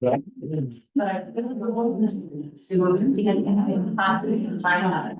But so to get possibly to find out.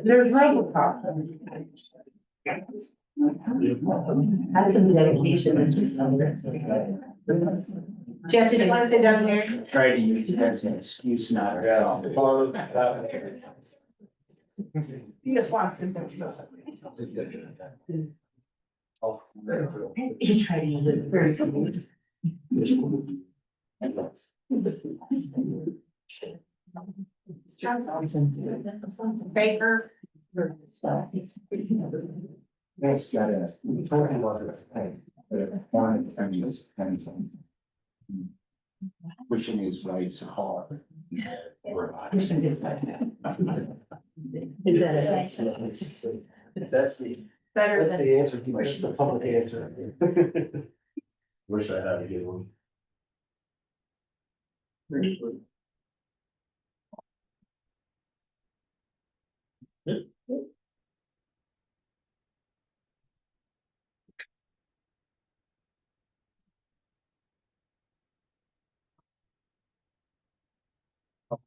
There's Robocop. Had some dedication this week. Jeff, did you want to sit down here? Try to use it as an excuse, not a. You just want to sit down. You try to use it very serious. Baker. That's got a total lot of thing, but a fine thing is kind of. Pushing his rights hard. Is that it? That's the, Better that's than. the answer, that's the public answer. Wish I had a good one.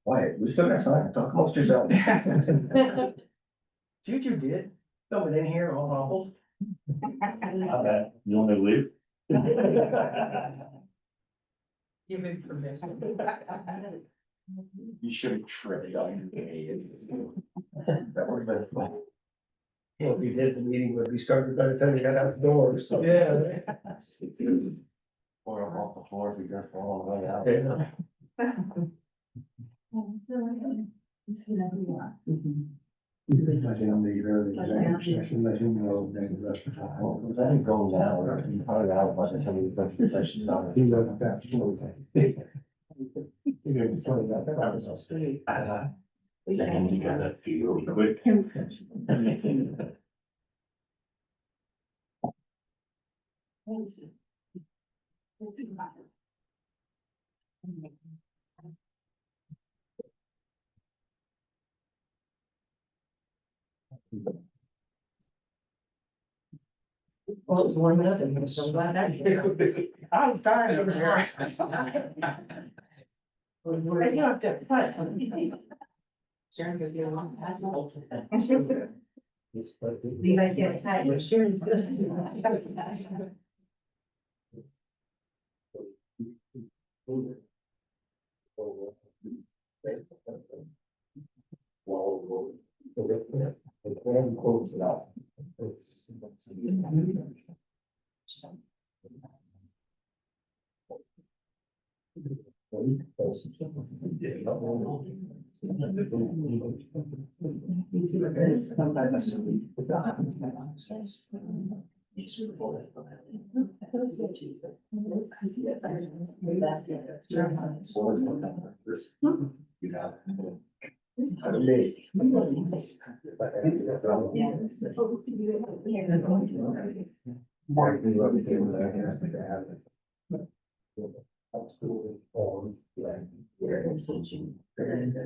Quiet, we still got time, talk amongst yourself. See what you did, coming in here all awful. Okay, you want me to leave? Give information. You should have tripped on your head. That would have been fun. Yeah, if you did, the meeting would be started by the time you got out the door, so. Yeah. Or off the floor if you're falling way out. I can leave early, session, let him know, then the rest of the time. Well, that ain't going down, or you probably out by the time you go to the session started. He looked at that. You know, it's funny, that was us. Second, you got that fee real quick. Well, it's warm enough and I'm so glad I did. I was dying over here. Right, you have to cut. Sharon goes, "Yeah, Mom, that's not old." Levi gets tight, but Sharon's good.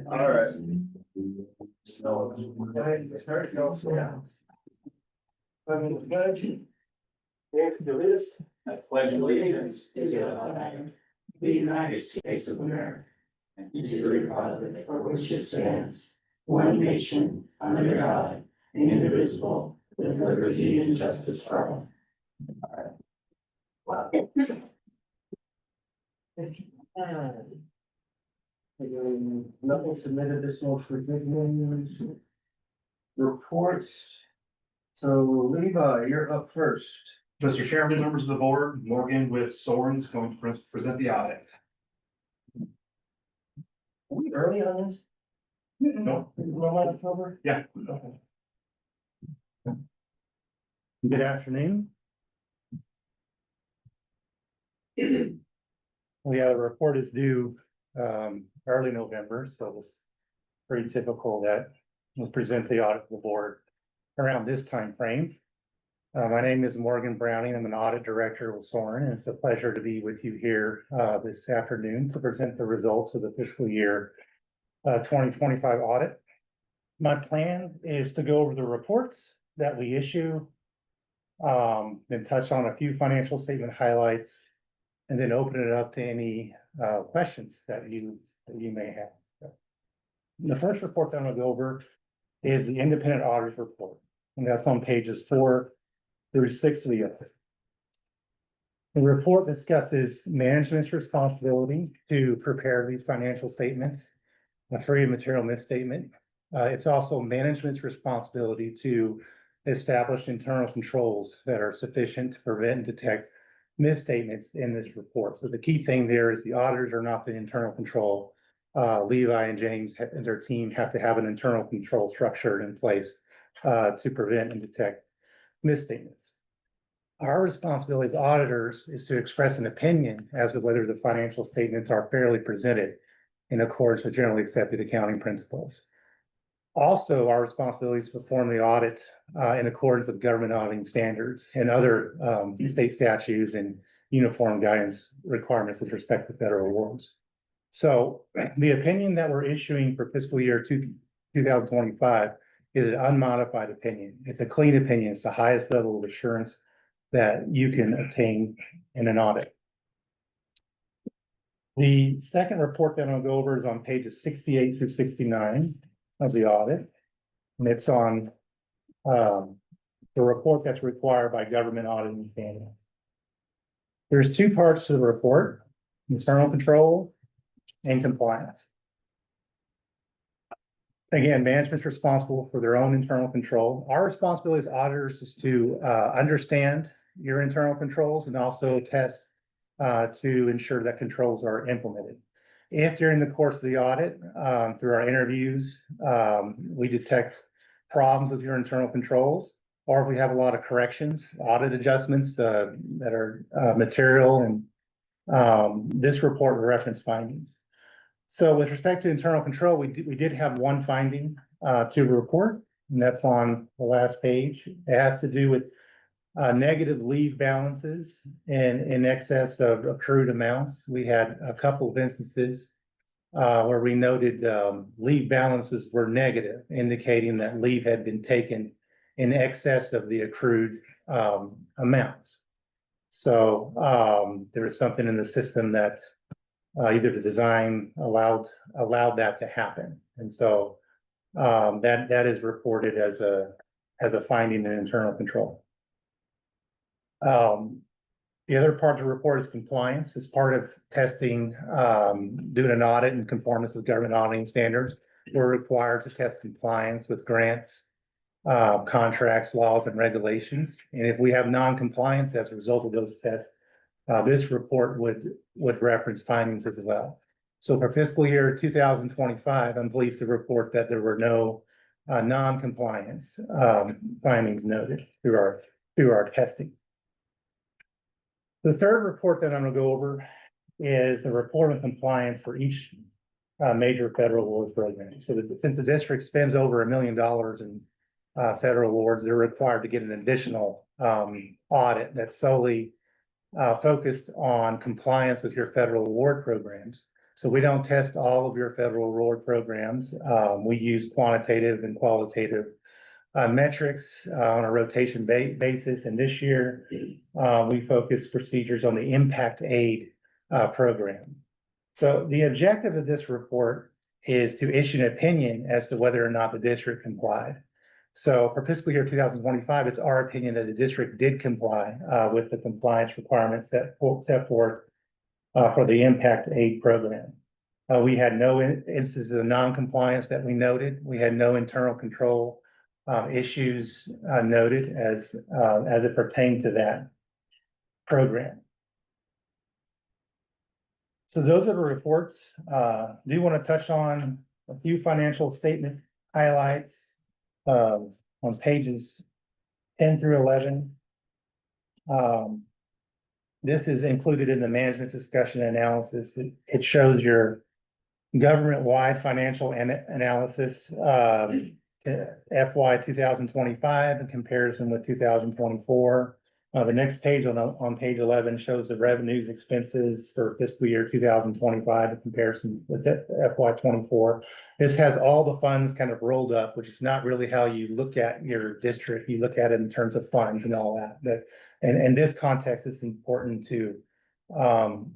All right. So, I mean, Nancy, do this. I pledge Allegiance to the flag of the United States of America, and to the republic for which it stands, one nation, under God, indivisible, with liberty and justice for all. Nothing submitted this month for business reports. So Levi, you're up first. Mr. Chairman, members of the board, Morgan with Soren is going to present the audit. Are we early on this? No, October? yeah. Good afternoon. The report is due early November, so it's pretty typical that we'll present the audit to the board around this time frame. My name is Morgan Browning. I'm an audit director with Soren, and it's a pleasure to be with you here this afternoon to present the results of the fiscal year 2025 audit. My plan is to go over the reports that we issue, then touch on a few financial statement highlights, and then open it up to any questions that you may have. The first report that I'm gonna go over is the independent auditor's report, and that's on pages 4 through 6 of the audit. The report discusses management's responsibility to prepare these financial statements, free of material misstatement. It's also management's responsibility to establish internal controls that are sufficient to prevent and detect misstatements in this report. So the key thing there is the auditors are not the internal control. Levi and James and their team have to have an internal control structure in place to prevent and detect misstatements. Our responsibility as auditors is to express an opinion as to whether the financial statements are fairly presented in accordance with generally accepted accounting principles. Also, our responsibility is to perform the audit in accordance with government auditing standards and other state statutes and uniform guidance requirements with respect to federal awards. So the opinion that we're issuing for fiscal year 2025 is an unmodified opinion. It's a clean opinion. It's the highest level of assurance that you can obtain in an audit. The second report that I'm gonna go over is on pages 68 through 69 of the audit. And it's on the report that's required by government auditing standards. There's 2 parts to the report: internal control and compliance. Again, management's responsible for their own internal control. Our responsibility as auditors is to understand your internal controls and also test to ensure that controls are implemented. If during the course of the audit, through our interviews, we detect problems with your internal controls, or if we have a lot of corrections, audit adjustments that are material, and this report will reference findings. So with respect to internal control, we did have one finding to report, and that's on the last page. It has to do with negative leave balances in excess of accrued amounts. We had a couple of instances where we noted leave balances were negative, indicating that leave had been taken in excess of the accrued amounts. So there was something in the system that either the design allowed that to happen, and so that is reported as a finding in internal control. The other part of the report is compliance. As part of testing, doing an audit in conformance with government auditing standards, we're required to test compliance with grants, contracts, laws, and regulations. And if we have non-compliance as a result of those tests, this report would reference findings as well. So for fiscal year 2025, I'm pleased to report that there were no non-compliance findings noted through our testing. The third report that I'm gonna go over is a report on compliance for each major federal awards program. So since the district spends over $1 million in federal awards, they're required to get an additional audit that's solely focused on compliance with your federal award programs. So we don't test all of your federal award programs. We use quantitative and qualitative metrics on a rotation basis. And this year, we focused procedures on the impact aid program. So the objective of this report is to issue an opinion as to whether or not the district complied. So for fiscal year 2025, it's our opinion that the district did comply with the compliance requirements set forth for the impact aid program. We had no instances of non-compliance that we noted. We had no internal control issues noted as it pertained to that program. So those are the reports. Do want to touch on a few financial statement highlights on pages 10 through 11. This is included in the management discussion analysis. It shows your government-wide financial analysis FY 2025 in comparison with 2024. The next page on page 11 shows the revenues expenses for fiscal year 2025 in comparison with FY 24. This has all the funds kind of rolled up, which is not really how you look at your district. You look at it in terms of funds and all that. But in this context, it's important to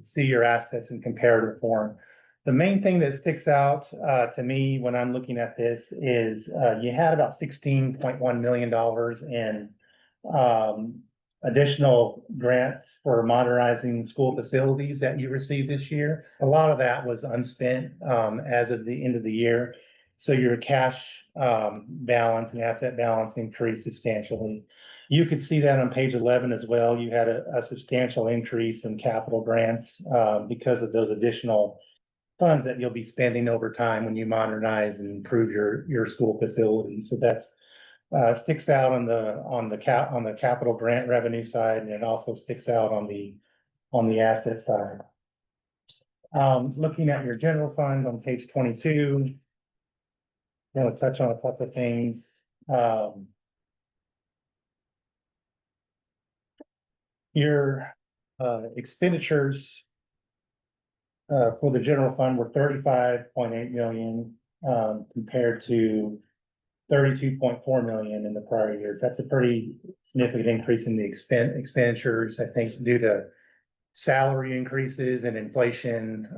see your assets in comparative form. The main thing that sticks out to me when I'm looking at this is you had about $16.1 million in additional grants for modernizing school facilities that you received this year. A lot of that was unspent as of the end of the year. So your cash balance and asset balance increased substantially. You could see that on page 11 as well. You had a substantial increase in capital grants because of those additional funds that you'll be spending over time when you modernize and improve your school facilities. So that's sticks out on the capital grant revenue side, and it also sticks out on the asset side. Looking at your general fund on page 22, I'm going to touch on a couple of things. Your expenditures for the general fund were 35.8 million compared to 32.4 million in the prior years. That's a pretty significant increase in the expenditures, I think, due to salary increases and inflation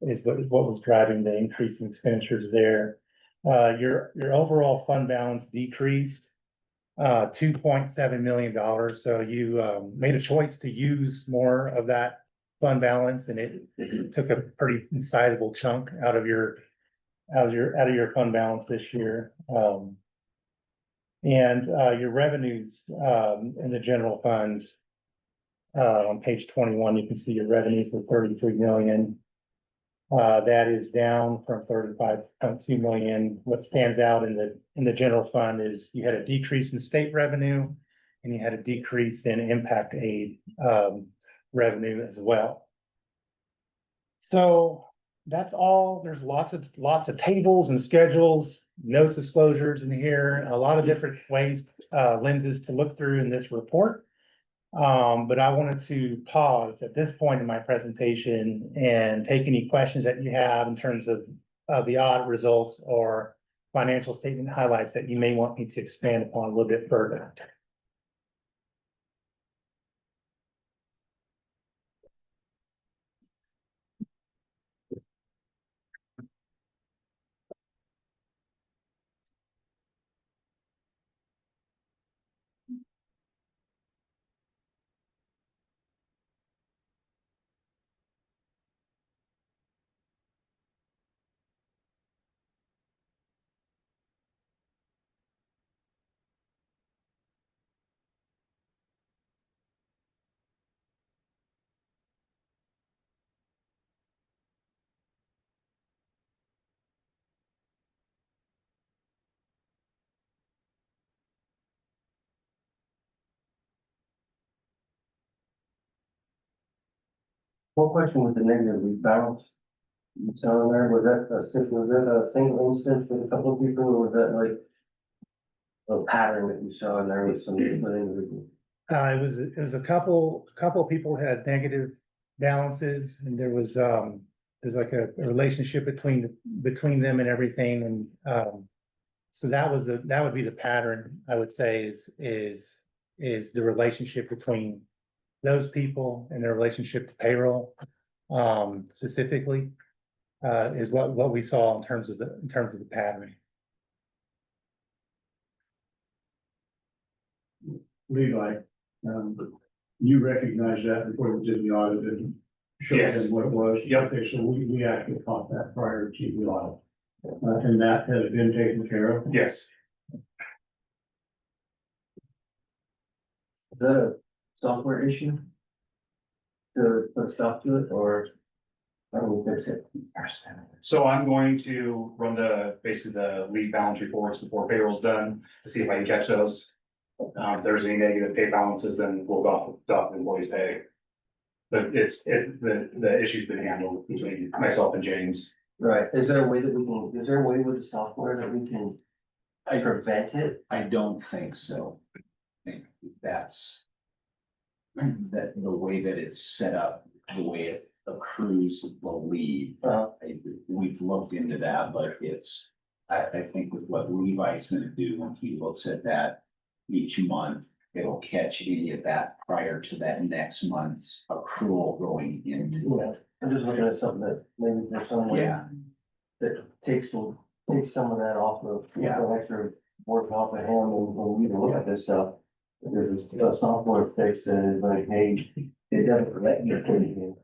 is what was driving the increase in expenditures there. Your overall fund balance decreased $2.7 million. So you made a choice to use more of that fund balance, and it took a pretty sizable chunk out of your fund balance this year. And your revenues in the general fund on page 21, you can see your revenue for 33 million. That is down from 35.2 million. What stands out in the general fund is you had a decrease in state revenue and you had a decrease in impact aid revenue as well. So that's all. There's lots of tables and schedules, notes, disclosures in here, a lot of different ways, lenses to look through in this report. But I wanted to pause at this point in my presentation and take any questions that you have in terms of the audit results or financial statement highlights that you may want me to expand upon a little bit further. One question with the negative rebalance. You telling there, was that a single instance with a couple of people, or was that like a pattern that you saw in there with some individuals? It was a couple of people had negative balances, and there's like a relationship between them and everything. And So that would be the pattern, I would say, is the relationship between those people and their relationship to payroll, specifically, is what we saw in terms of the pattern. Levi, you recognize that before we did the audit and showed Yes. them what it was? Yep. Okay, so we actually caught that prior to the audit. And that has been taken care of? Yes, Is that a software issue? To put stop to it, or how do we fix it? so I'm going to run basically the lead balance reports before payroll's done to see if I can catch those. If there's any negative pay balances, then we'll dock the employees' pay. But the issue's been handled between myself and James. Right, is there a way with the software that we can prevent it? I don't think so. I think that's that the way that it's set up, the way it accrues the leave. We've looked into that, but I think with what Levi's gonna do, when he looks at that each month, it'll catch any of that prior to that next month's accrual going into it. I'm just looking at something that maybe there's some way Yeah, that takes some of that off of, Yeah. the extra work off of him and when we even look at this stuff. There's a software fix that is like, hey, it doesn't let you put it in.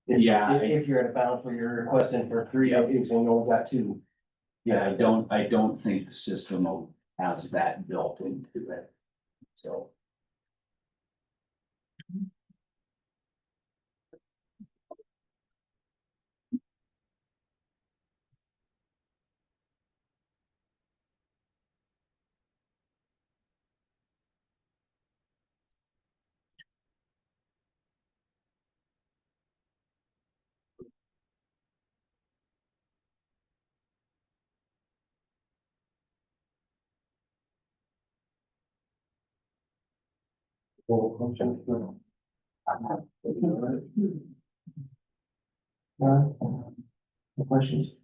Yeah. If you're at a balance where you're requesting for 3 days and you only got 2. yeah, I don't think the system has that built into it. So. Questions?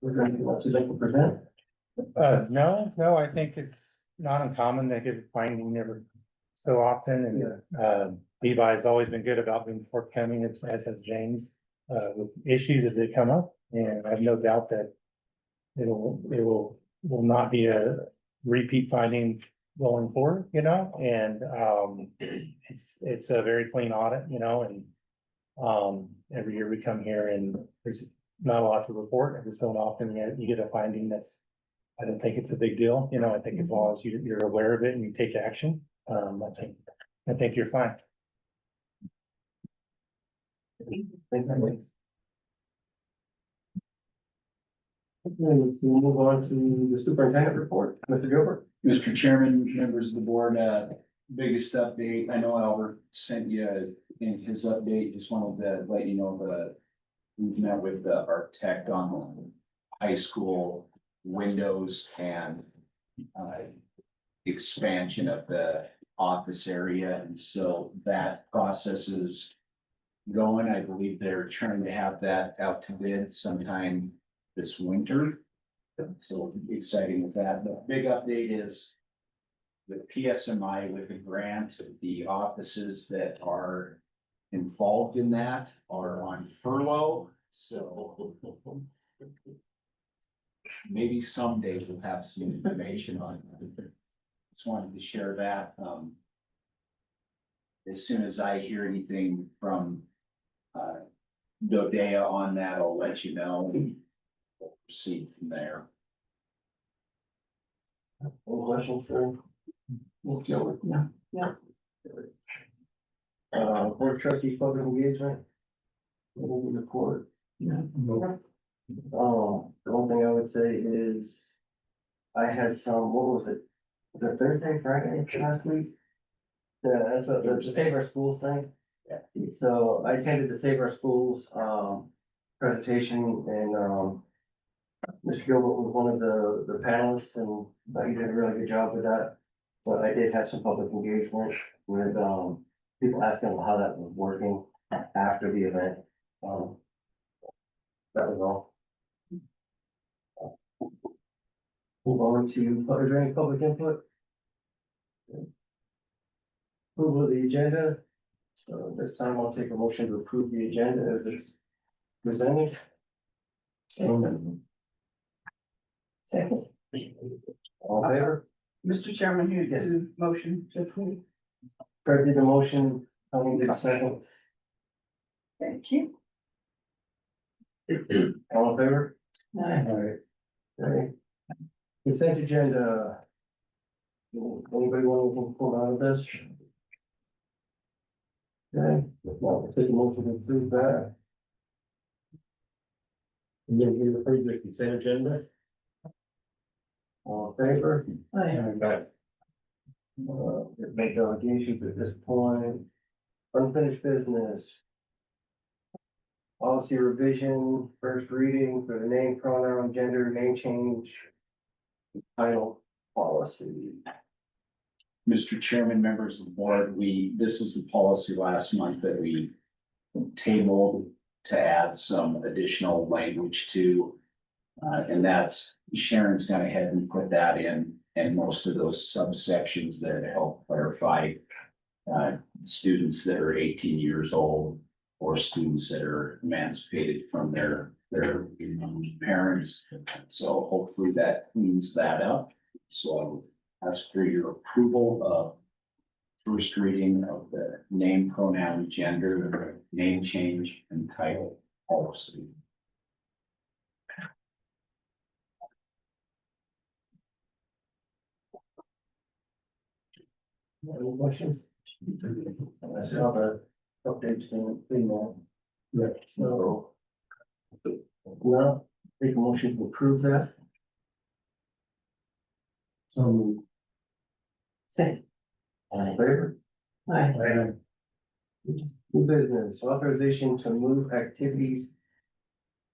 What's it like to present? No, I think it's not uncommon to get a finding every so often, and, Levi's always been good about being forthcoming, as has James, with issues as they come up, and I have no doubt that it will not be a repeat finding going forward, and, it's a very clean audit, and, every year we come here and there's not a lot to report, every so often you get a finding I don't think it's a big deal, I think as long as you're aware of it and you take action, I think you're fine. Let's move on to the superintendent report, Mr. Gilbert. Mr. Chairman, members of the board, biggest update, I know Albert sent you in his update, just wanted to let you know that we've met with the architect on the high school windows and expansion of the office area, and so that process is going. I believe they're trying to have that out to bid sometime this winter. So exciting with that. The big update is the PSMI with the grant, the offices that are involved in that are on furlough, so maybe someday we'll have some information on it. Just wanted to share that. As soon as I hear anything from Dodea on that, I'll let you know. We'll proceed from there. Any questions for Mr. Gilbert? No. Board of Trustees public engagement. Moving report. No. The one thing I would say is I had some, what was it? Was it Thursday, Friday last week? Yeah, that's the Save Our Schools thing. Yeah. So I attended the Save Our Schools, presentation and, Mr. Gilbert was one of the panelists and he did a really good job with that. But I did have some public engagement with, people asking how that was working after the event. That was all. Move on to, is there any public input? Approval of the agenda. So this time I'll take a motion to approve the agenda as it's presented. Second. All in favor? Mr. Chairman, you do motion to approve. Fred did the motion, Tony did a second. Thank you. All in favor? Aye. Alright. Okay. Consent agenda. Anybody want anything pulled out of this? Okay, well, take a motion to approve that. And then you approve the consent agenda? All in favor? Aye. Make delegations at this point. Unfinished business. Policy revision, first reading for the name, pronoun, gender, name change. Title policy. Mr. Chairman, members of the board, this is the policy last month that we tabled to add some additional language to. And that's, Sharon's gone ahead and put that in, and most of those subsections that help clarify students that are 18 years old or students that are emancipated from their parents. So hopefully that cleans that up. So I ask for your approval of first reading of the name, pronoun, gender, name change, and title policy. Any questions? I saw the updates in email. Yeah, so. Well, take a motion to approve that. So. Second. All in favor? Aye. New business, authorization to move activities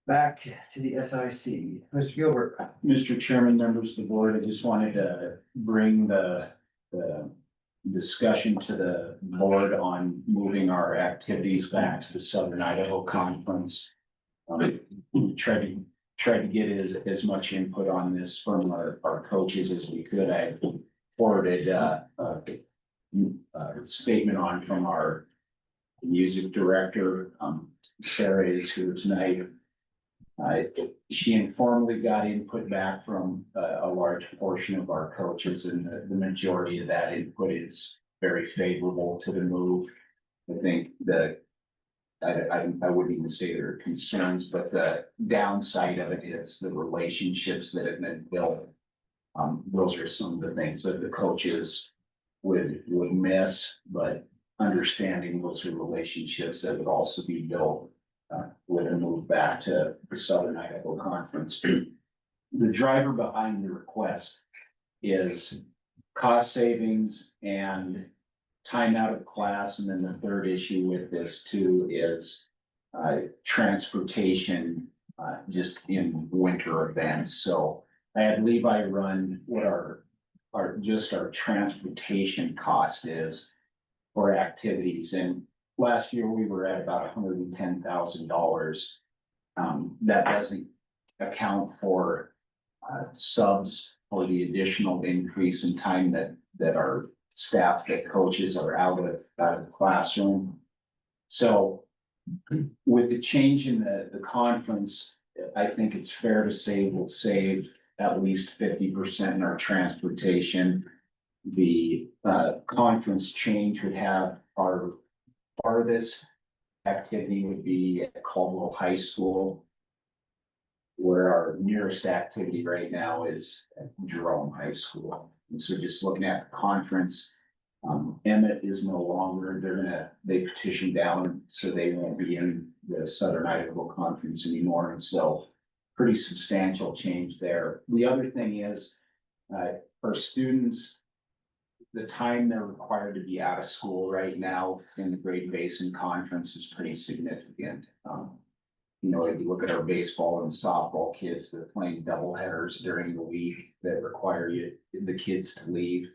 back to the SIC. Mr. Gilbert. Mr. Chairman, members of the board, I just wanted to bring the discussion to the board on moving our activities back to the Southern Idaho Conference. Tried to get as much input on this from our coaches as we could. I forwarded a statement on from our music director. Sarah is here tonight. She informally got input back from a large portion of our coaches, and the majority of that input is very favorable to the move. I think that I wouldn't even say there are concerns, but the downside of it is the relationships that have been built. Those are some of the things that the coaches would miss, but understanding those are relationships that would also be built with a move back to the Southern Idaho Conference. The driver behind the request is cost savings and time out of class. And then the third issue with this too is transportation just in winter events. So I had Levi run what our transportation cost is for activities. And last year we were at about $110,000. That doesn't account for subs or the additional increase in time that our staff, that coaches are out of the classroom. So with the change in the conference, I think it's fair to say we'll save at least 50% in our transportation. The conference change would have our farthest activity would be at Caldwell High School, where our nearest activity right now is at Jerome High School. And so just looking at the conference, Emmett is no longer, they petitioned down, so they won't be in the Southern Idaho Conference anymore. And so pretty substantial change there. The other thing is, our students, the time they're required to be out of school right now in the Great Basin Conference is pretty significant. You know, if you look at our baseball and softball kids, they're playing double headers during the week that require the kids to leave.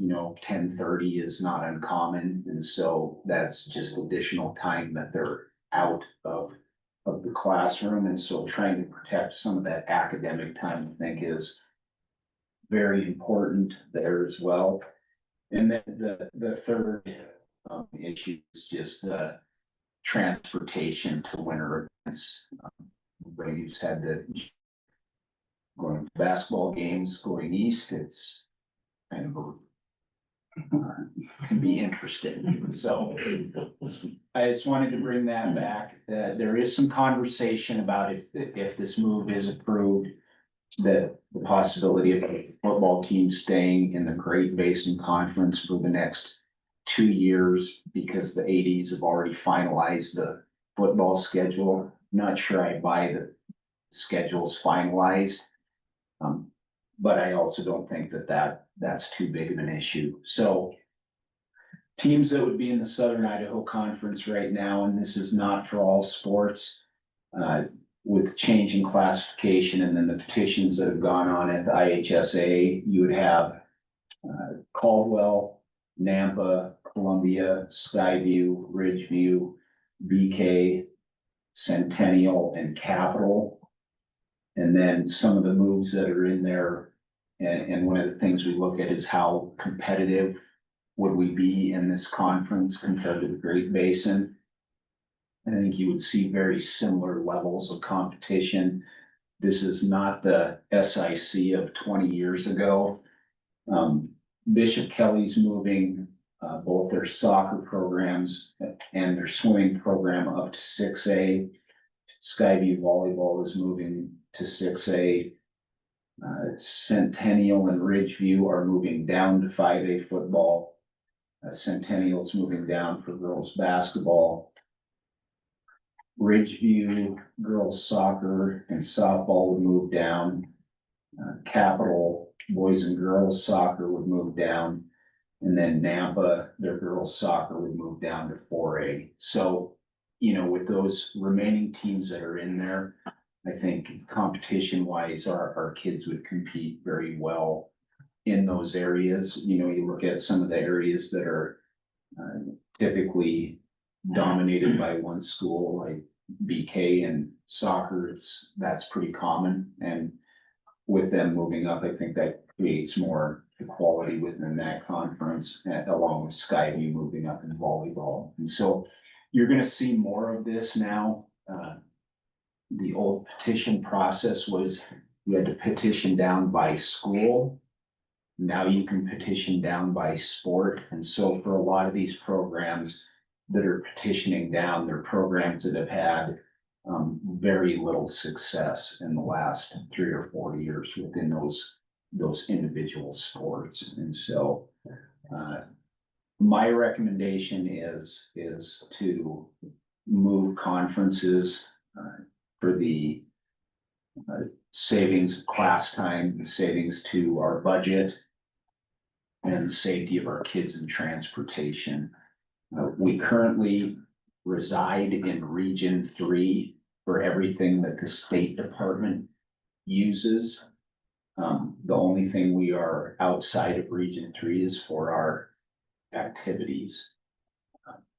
10:30 is not uncommon, and so that's just additional time that they're out of the classroom. And so trying to protect some of that academic time, I think, is very important there as well. And then the third issue is just transportation to winter events. Everybody who's had the going to basketball games going east, it's kind of can be interesting. So I just wanted to bring that back. There is some conversation about if this move is approved, that the possibility of a football team staying in the Great Basin Conference for the next 2 years, because the ADs have already finalized the football schedule. Not sure I buy the schedules finalized. But I also don't think that's too big of an issue. So teams that would be in the Southern Idaho Conference right now, and this is not for all sports, with change in classification and then the petitions that have gone on at the IHSA, you would have Caldwell, Nampa, Columbia, Skyview, Ridgeview, BK, Centennial, and Capital. And then some of the moves that are in there, and one of the things we look at is how competitive would we be in this conference compared to the Great Basin. I think you would see very similar levels of competition. This is not the SIC of 20 years ago. Bishop Kelly's moving both their soccer programs and their swimming program up to 6A. Skyview Volleyball is moving to 6A. Centennial and Ridgeview are moving down to 5A football. Centennial's moving down for girls basketball. Ridgeview girls soccer and softball would move down. Capital boys and girls soccer would move down. And then Nampa, their girls soccer would move down to 4A. So, you know, with those remaining teams that are in there, I think competition wise, our kids would compete very well in those areas. You know, you look at some of the areas that are typically dominated by one school, like BK and soccer, that's pretty common. And with them moving up, I think that creates more equality within that conference, along with Skyview moving up in volleyball. And so you're gonna see more of this now. The old petition process was you had to petition down by school. Now you can petition down by sport. And so for a lot of these programs that are petitioning down, they're programs that have had very little success in the last 3 or 4 years within those individual sports. And so my recommendation is to move conferences for the savings of class time, savings to our budget, and the safety of our kids in transportation. We currently reside in Region 3 for everything that the State Department uses. The only thing we are outside of Region 3 is for our activities.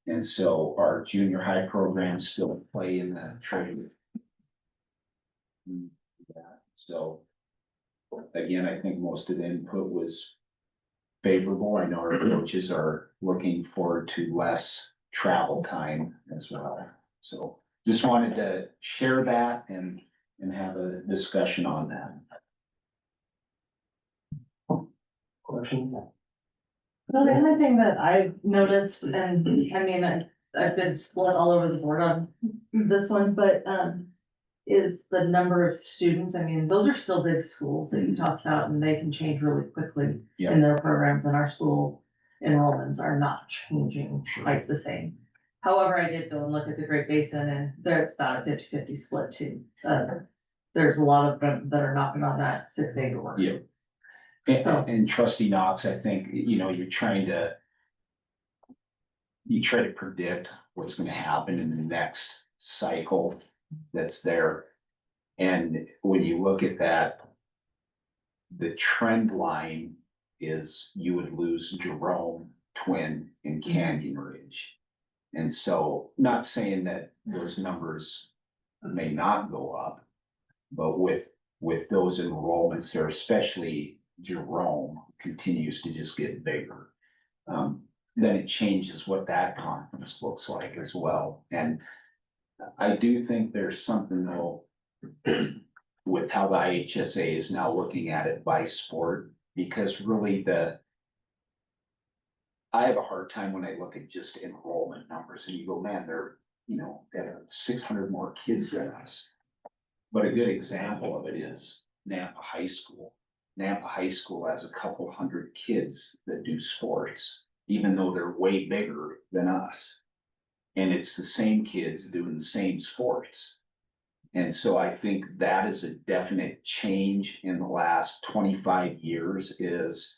And so our junior high programs still play in the trade. So again, I think most of the input was favorable. I know our coaches are looking forward to less travel time as well. So just wanted to share that and have a discussion on that. Question? Well, the only thing that I've noticed, and I mean, I've been split all over the board on this one, but, is the number of students. I mean, those are still big schools that you talked about, and they can change really quickly Yeah. in their programs, and our school enrollments are not changing quite the same. However, I did go and look at the Great Basin, and there's about a 50-50 split too. There's a lot of them that are knocking on that 6A door. Yeah. So- And Trustee Knox, I think, you know, you try to predict what's gonna happen in the next cycle that's there. And when you look at that, the trend line is you would lose Jerome, Twin, and Canyon Ridge. And so, not saying that those numbers may not go up, but with those enrollments there, especially Jerome continues to just get bigger. Then it changes what that conference looks like as well. And I do think there's something though with how the IHSA is now looking at it by sport, because really I have a hard time when I look at just enrollment numbers and you go, man, they're, got 600 more kids than us. But a good example of it is Nampa High School. Nampa High School has a couple hundred kids that do sports, even though they're way bigger than us. And it's the same kids doing the same sports. And so I think that is a definite change in the last 25 years is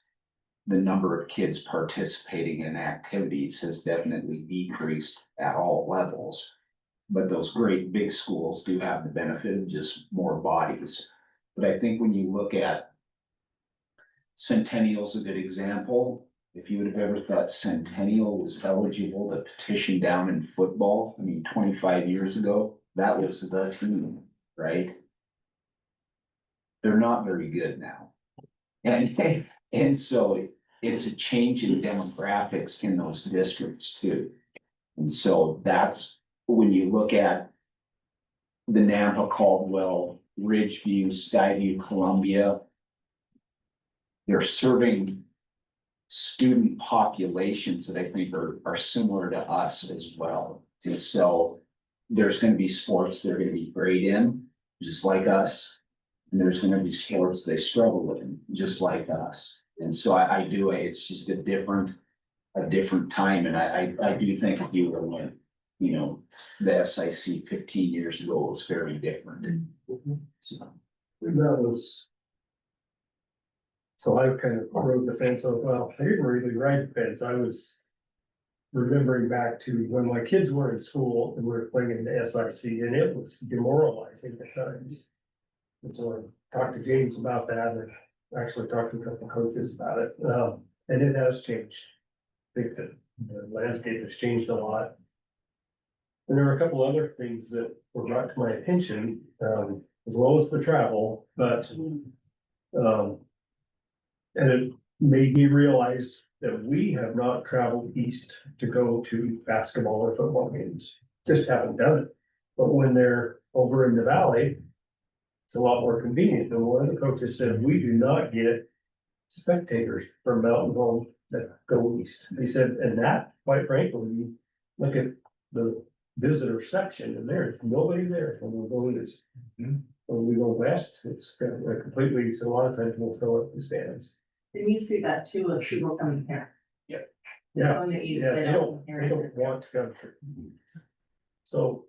the number of kids participating in activities has definitely decreased at all levels. But those great big schools do have the benefit of just more bodies. But I think when you look at Centennial's a good example. If you would have ever thought Centennial was eligible to petition down in football, 25 years ago, that was the team, right? They're not very good now. And so it's a change in demographics in those districts too. And so that's when you look at the Nampa, Caldwell, Ridgeview, Skyview, Columbia, they're serving student populations that I think are similar to us as well. And so there's going to be sports they're going to be great in, just like us. And there's going to be sports they struggle in, just like us. And so I do, it's just a different time. And I do think if you were when, the SIC 15 years ago was very different. So. So I kind of rode the fence, well, I didn't really ride the fence, I was remembering back to when my kids were in school and we were playing in the SIC, and it was demoralizing at times. And so I talked to James about that, and actually talked to a couple of coaches about it, and it has changed. I think that the landscape has changed a lot. And there were a couple other things that were brought to my attention, as well as the travel, but, and it made me realize that we have not traveled east to go to basketball or football games, just haven't done it. But when they're over in the valley, it's a lot more convenient. And one of the coaches said, we do not get spectators from Mountain Home that go east. He said, and that, quite frankly, you look at the visitor section and there's nobody there when we go east. When we go west, it's completely, so a lot of times we'll fill up the stands. And you see that too, with people coming here. Yeah, From the east, yeah, they they don't. don't want to come to. So,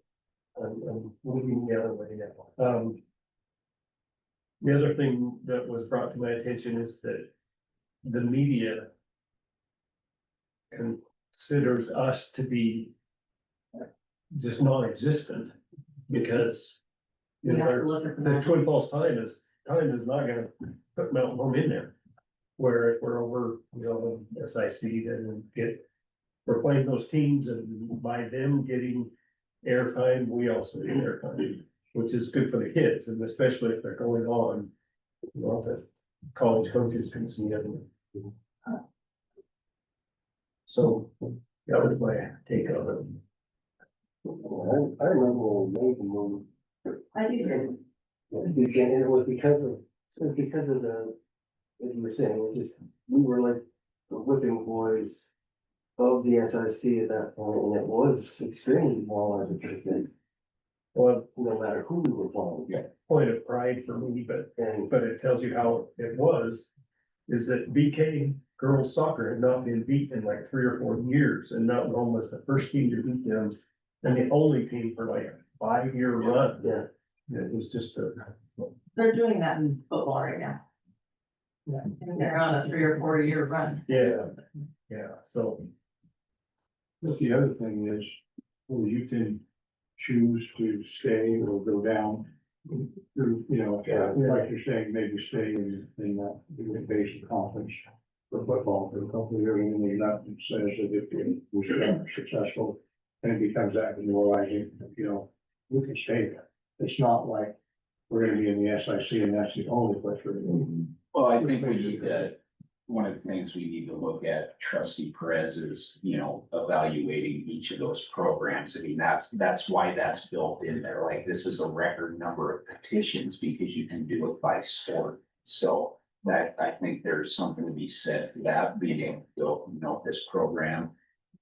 I'm moving the other way now. The other thing that was brought to my attention is that the media considers us to be just non-existent because You have to look at the the map. Twin Falls time is not gonna put Mountain Home in there. Where if we're over, SIC, then we're playing those teams and by them getting airtime, we also get airtime, which is good for the kids, and especially if they're going on, the college coaches can see it. So that was my take on I remember when we made the move. I do too. It was because of the, as you were saying, it was just, we were like the whipping boys of the SIC at that point, and it was extremely well as a kid. Well, No matter who we were playing. yeah, point of pride for me, And but it tells you how it was, is that BK girls soccer had not been beaten in like 3 or 4 years, and Mountain Home was the first team to beat them, and the only team for like a 5-year run. yeah, It was just They're doing that in football right now. Yeah. And they're on a 3 or 4 year run. yeah, so. But the other thing is, well, you can choose to stay or go down. Like you're saying, maybe stay in the basic conference for football for a couple of years, and then nothing says that if you're successful, and it becomes that demoralizing, you can stay there. It's not like we're gonna be in the SIC and that's the only place we're gonna be. Well, I think we need to, one of the things we need to look at, trustee Perez, is, you know, evaluating each of those programs. I mean, that's why that's built in there. Like, this is a record number of petitions because you can do it by sport. So that, I think there's something to be said for that, being able to go, you know, this program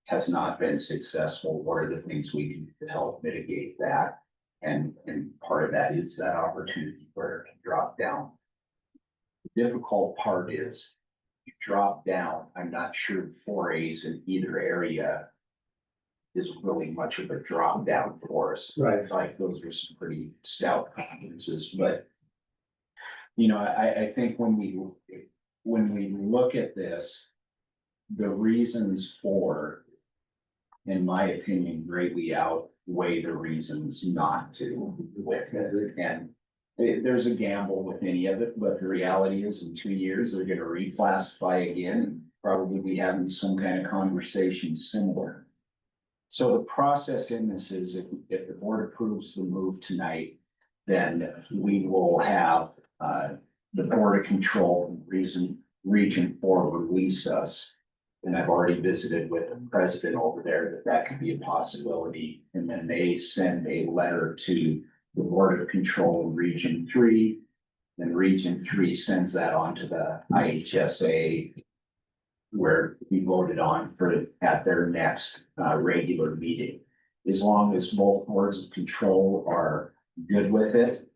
has not been successful. What are the things we can do to help mitigate that? And part of that is that opportunity for it to drop down. The difficult part is you drop down, I'm not sure 4As in either area is really much of a drop down for us. Right. Like, those are some pretty stout conferences, but you know, I think when we look at this, the reasons for, in my opinion, greatly outweigh the reasons not to with it. And there's a gamble with any of it, but the reality is in 2 years, they're gonna reclassify again and probably be having some kind of conversation similar. So the process in this is if the board approves the move tonight, then we will have the Board of Control Region 4 release us. And I've already visited with the president over there that could be a possibility. And then they send a letter to the Board of Control in Region 3. And Region 3 sends that on to the IHSA, where we voted on for at their next regular meeting. As long as both boards of control are good with it,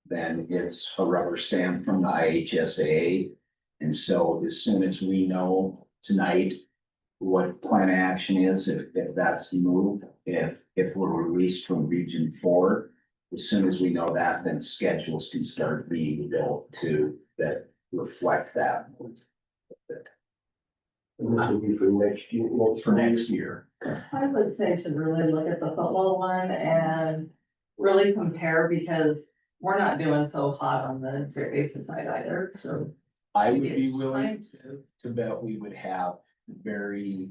then it's a rubber stamp from the IHSA. And so as soon as we know tonight what plan of action is, if that's the move, if we're released from Region 4, as soon as we know that, then schedules can start being built to that reflect that. And this will be for next year. For next year. I would say to really look at the football one and really compare, because we're not doing so hot on the Great Basin side either, so. I would maybe be it's willing time to bet we would have very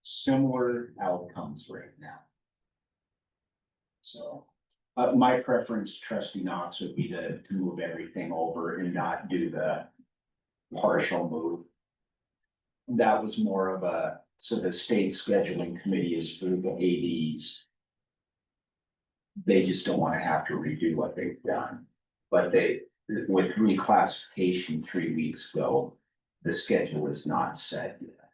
similar outcomes right now. So, my preference, trustee Knox, would be to move everything over and not do the partial move. That was more of a, so the state scheduling committee is through the ADs. They just don't want to have to redo what they've done. But with reclassification 3 weeks ago, the schedule is not set yet.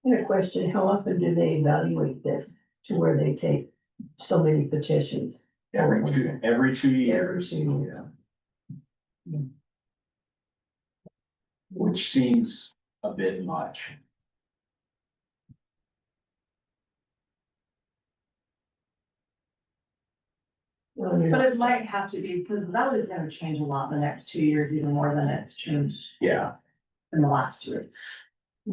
I have a question, how often do they evaluate this to where they take so many petitions? Every 2 years. Every 2 years. Yeah. Which seems a bit much. But it might have to be, because the valley's gonna change a lot in the next 2 years, even more than it's changed Yeah. in the last year. I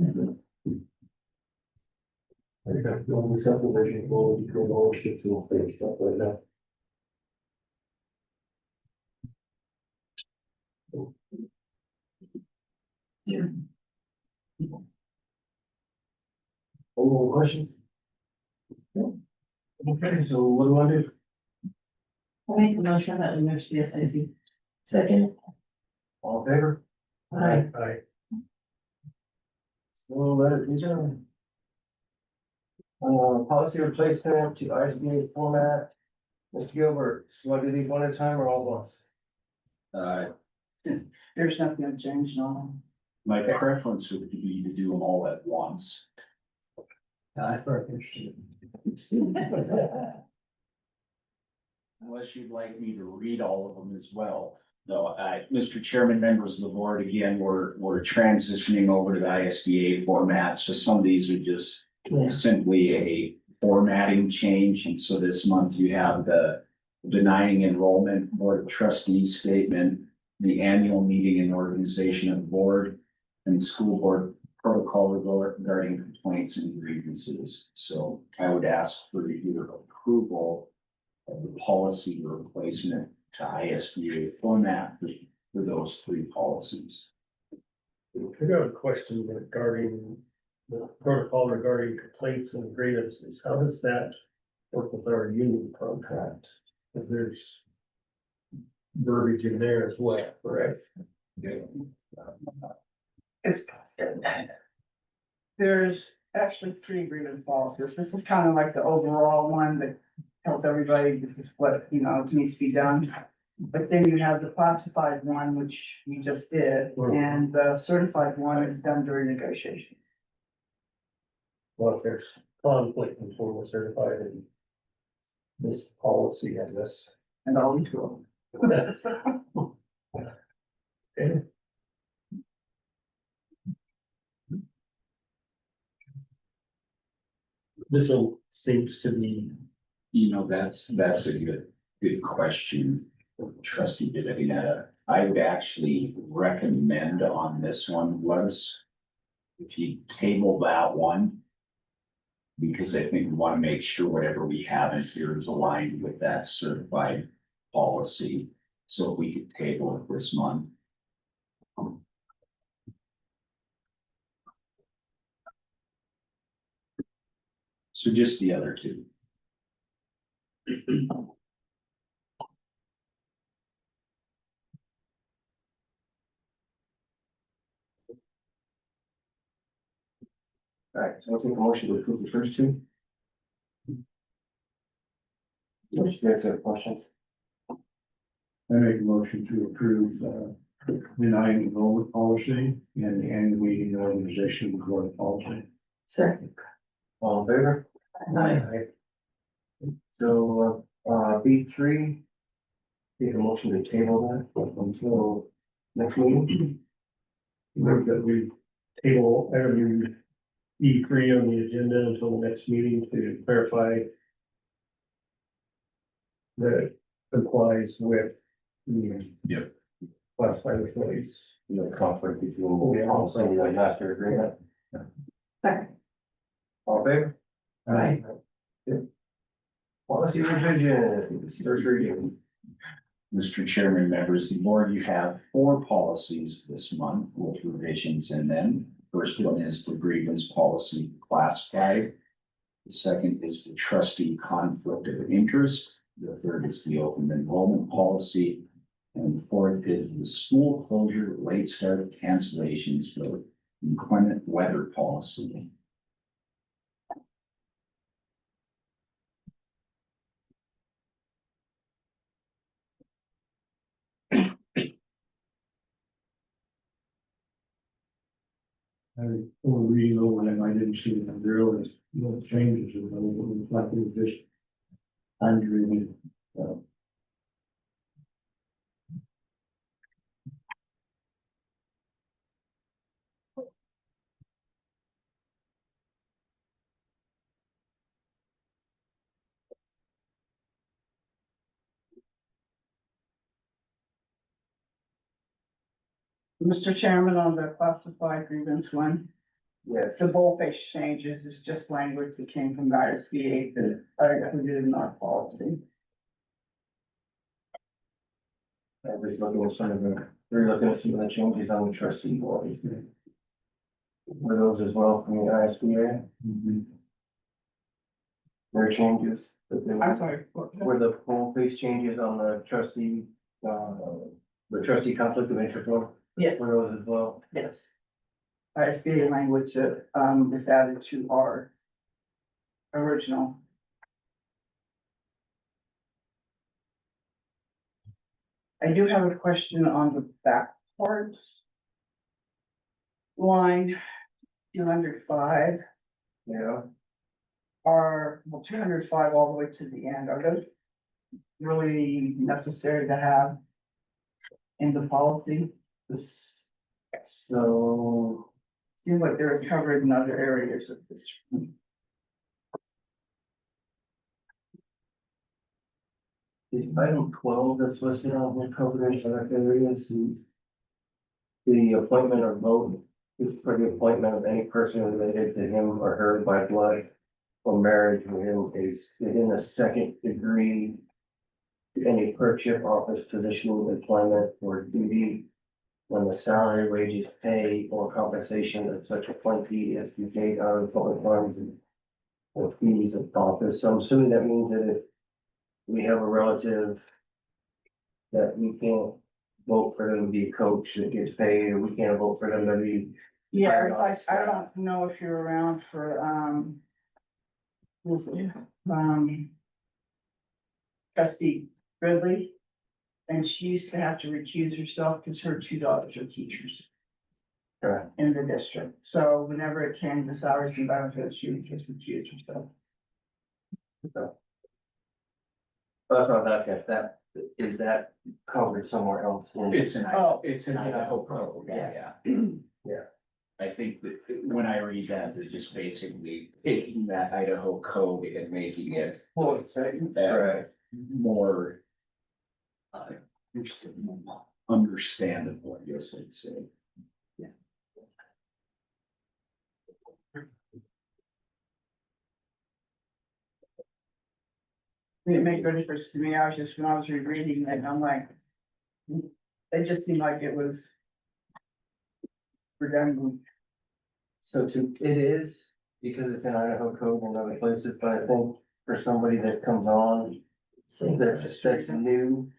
think that's the only subdivision goal, between ownerships and things, stuff like that. Any more questions? Okay, so what do I do? I'll make a motion that we move to the SIC. Second, All in favor? aye. So let it adjourn. Policy replacement to ISBA format. Mr. Gilbert, you want to do these one at a time or all at once? There's nothing to change now. My preference would be to do them all at once. I'm very interested. Unless you'd like me to read all of them as well. No, Mr. Chairman, members of the board, again, we're transitioning over to the ISBA format, so some of these are just simply a formatting change, and so this month you have the denying enrollment board of trustees statement, the annual meeting and organization of the board, and the school board protocol regarding complaints and grievances. So I would ask for your approval of the policy replacement to ISBA format for those 3 policies. I got a question regarding the protocol regarding complaints and grievances. How does that work with our union contract? Cause there's verbiage in there as well, correct? It's, there's actually 3 grievance policies. This is kind of like the overall one that tells everybody this is what, you know, needs to be done. But then you have the classified one, which you just did, and the certified one is done during negotiations. Well, if there's conflict between the certified and this policy and this. And all these will. Okay. This one seems to be, You know, that's a good question, trustee Divina. I would actually recommend on this one was if you table that one. Because I think we want to make sure whatever we have in here is aligned with that certified policy. So if we could table it this month. So just the other two. Alright, so I'll take a motion to approve the first two. Unless you guys have questions. I make a motion to approve, the nine enrollment policy and the annual meeting organization board policy. Second. All in favor? So, B3. Take a motion to table that until next meeting. move that we table item E3 on the agenda until the next meeting to clarify that it complies with the Yep. classified employees. You know, conflict between the policy and the master agreement. Second. All in favor? Aye. Policy revision, first reading. Mr. Chairman, members of the board, you have 4 policies this month with revisions in them. First one is the grievance policy classified. The second is the trustee conflict of interest. The third is the open enrollment policy. And the fourth is the school closure, late start cancellations for inclement weather policy. I will read over them, I didn't see them, there was no changes, it was like it was just. I'm reading. Mr. Chairman, on the classified grievance one, Yes. the boldface changes is just language that came from the ISBA that I included in our policy. I'm just looking at some of the, we're looking at some of the changes on the trustee board. Were those as well from the ISBA? Their changes? I'm sorry. what was that? Were the full face changes on the trustee conflict of interest one? Yes, Were those as well? yes. ISBA language that is added to our original. I do have a question on the back part. Line 205 Yeah. are, well, 205 all the way to the end. Are those really necessary to have in the policy? This, so, Seems like they're covered in other areas of this. is item 12 that's listed on the coverage of that areas. The appointment or vote is for the appointment of any person related to him or her by blood or marriage within the second degree. To any clerkship, office, position, employment, or duty. When the salary, wages, pay, or compensation of such appointee is to be paid out of public funds or fees of office. So I'm assuming that means that if we have a relative that we can't vote for them to be a coach that gets paid, or we can't vote for them to be. Yeah, it's like, I don't know if you're around for, who's it? Trustee Ridley. And she used to have to recuse herself because her two daughters are teachers Correct. in the district. So whenever it came to salaries and benefits, she would just recuse herself. That's what I was asking, if that, is that covered somewhere else? in- It's an, Oh. it's an Idaho code, yeah. Yeah. I think that when I read that, they're just basically taking that Idaho code and making it Correct. more understandable, I guess I'd say. It didn't make no difference to me. I was just, when I was rereading it, I'm like, it just seemed like it was redundant. So it is, because it's in Idaho code and other places, but I think for somebody that comes on, that's new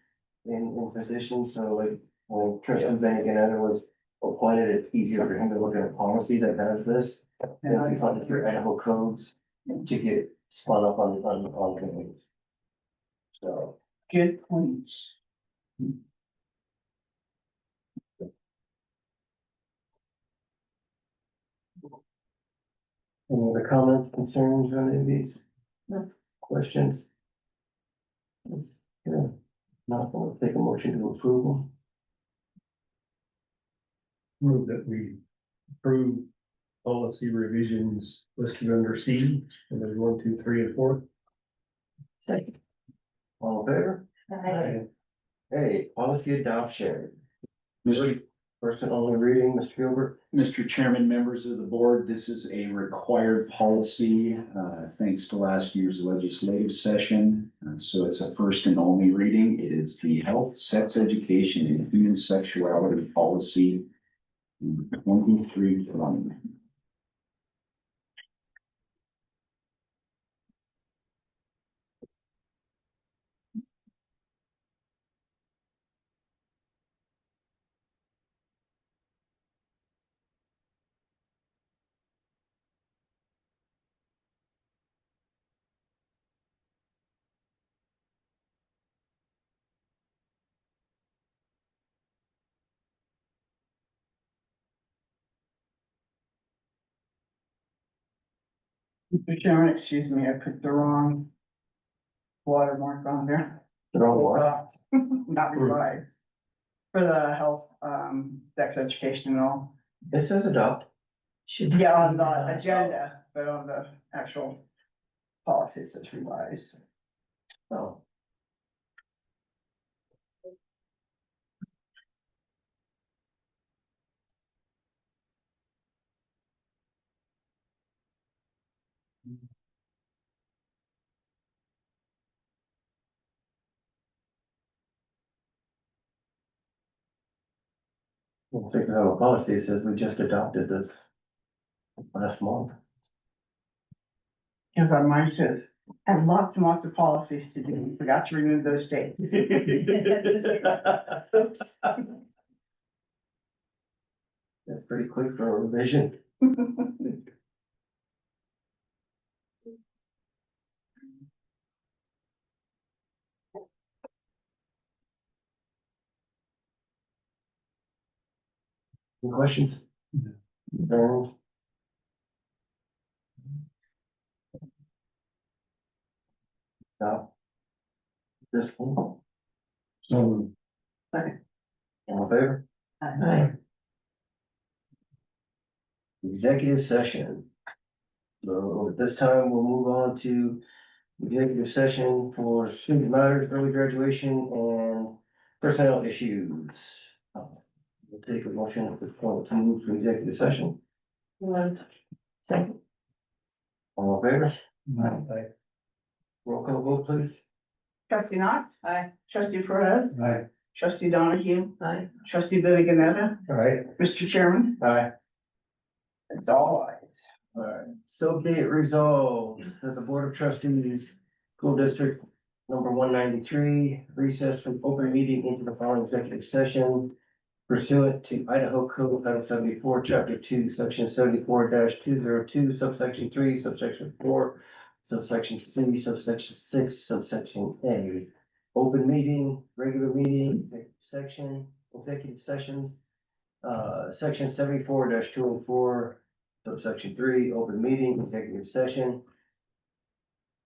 in position, so like, when Tristan Bannigan was appointed, it's easier for him to look at a policy that has this. And we find through Idaho codes to get spun up on things. So, Good points. any other comments, concerns on any of these? No. Questions? Yes, yeah, not gonna take a motion to approve them. Move that we approve policy revisions listed under C, and there's 1, 2, 3, and 4. Second. All in favor? Hey, policy adoption. First and only reading, Mr. Gilbert. Mr. Chairman, members of the board, this is a required policy, thanks to last year's legislative session. So it's a first and only reading. It is the Health, Sex Education, and Human Sexuality Policy 2320. Mr. Chairman, excuse me, I put the wrong watermark on there. They're all one. Not revised. For the health, sex education and all. It says adopt. Yeah, on the agenda, but on the actual policy it says revised. Oh. Well, it's like on the policy, it says we just adopted this last month. Cause on mine says, have lots and lots of policies to do, forgot to remove those dates. Oops. That's pretty quick for a revision. Any questions? No. No. This one, So all in favor? Executive session. So at this time, we'll move on to executive session for student matters, early graduation and personnel issues. We'll take a motion at this point to move to executive session. Second. All in favor? Roll call vote, please. Trustee Knox, Aye. trustee Perez, Aye. trustee Donahue, Aye. trustee Billy Ganetta, All right. Mr. Chairman, Aye. it's all ayes. Alright, so be it resolved that the Board of Trustees, School District Number 193, recess from open meeting into the following executive session pursuant to Idaho Code Title 74, Chapter 2, Section 74-202, subsection 3, subsection 4, subsection C, subsection 6, subsection A. Open meeting, regular meeting, executive sessions. Section 74-204, subsection 3, open meeting, executive session.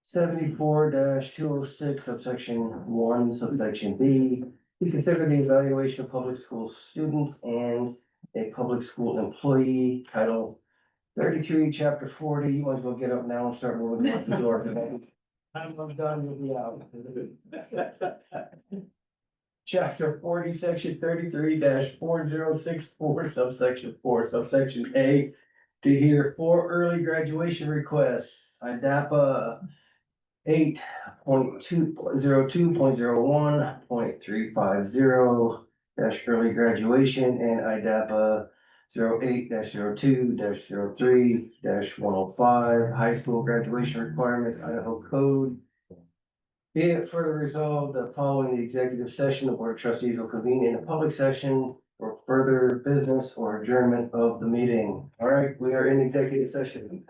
74-206, subsection 1, subsection B, to consider the evaluation of public school students and a public school employee, title 33, chapter 40. You might as well get up now and start moving towards the door, because I'm done with the out. Chapter 40, section 33-4064, subsection 4, subsection A, to hear 4 early graduation requests, IDAPA 8.2.02.01.350 early graduation and IDAPA 08-02-03-105 high school graduation requirements, Idaho Code. Be it further resolved that following the executive session, the Board of Trustees will convene in a public session for further business or adjournment of the meeting. All right, we are in executive session.